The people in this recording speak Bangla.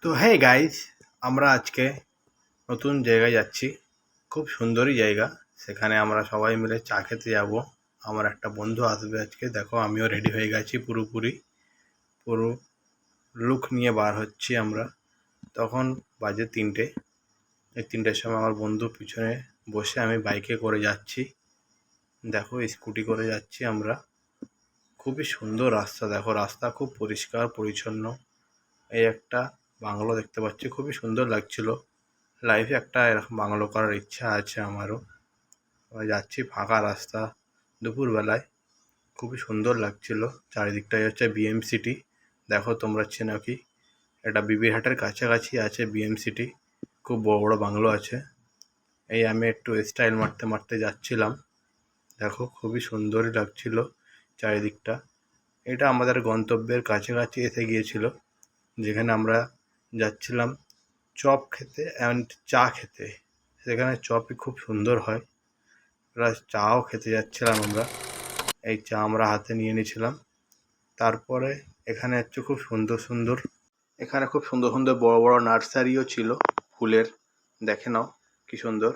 তো হে গাইজ, আমরা আজকে নতুন জায়গায় যাচ্ছি। খুব সুন্দরই জায়গা। সেখানে আমরা সবাই মিলে চা খেতে যাব। আমার একটা বন্ধু আসবে আজকে। দেখো, আমিও রেডি হয়ে গেছি পুরো লুক নিয়ে বার হচ্ছি আমরা। তখন বাজে 3টে। এই 3টের সময় আমার বন্ধু পিছনে বসে, আমি বাইকে করে যাচ্ছি। দেখো, স্কুটি করে যাচ্ছি আমরা। খুবই সুন্দর রাস্তা। দেখো, রাস্তা খুব পরিষ্কার পরিচ্ছন্ন। এই একটা বাংলো দেখতে পাচ্ছি, খুবই সুন্দর লাগছিল। লাইফে একটা এরকম বাংলো করার ইচ্ছা আছে আমারও। যাচ্ছি ফাঁকা রাস্তা দুপুরবেলায়, খুবই সুন্দর লাগছিল। চারিদিকটাই হচ্ছে বিএম সিটি। দেখো তোমরা চেনো কি? এটা বিবিরহাটের কাছাকাছি আছে বিএম সিটি। খুব বড় বড় বাংলো আছে। এই আমি একটু স্টাইল মারতে মারতে যাচ্ছিলাম। দেখো, খুবই সুন্দরই লাগছিল চারিদিকটা। এটা আমাদের গন্তব্যের কাছাকাছি এসে গিয়েছিল, যেখানে আমরা যাচ্ছিলাম চপ খেতে অ্যান্ড চা খেতে। সেখানে চপই খুব সুন্দর হয়, প্লাস চাও খেতে যাচ্ছিলাম আমরা। এই চা আমরা হাতে নিয়ে নিয়েছিলাম। তারপরে এখানে হচ্ছে খুব সুন্দর সুন্দর বড় বড় নার্সারিও ছিল ফুলের। দেখে নাও কি সুন্দর।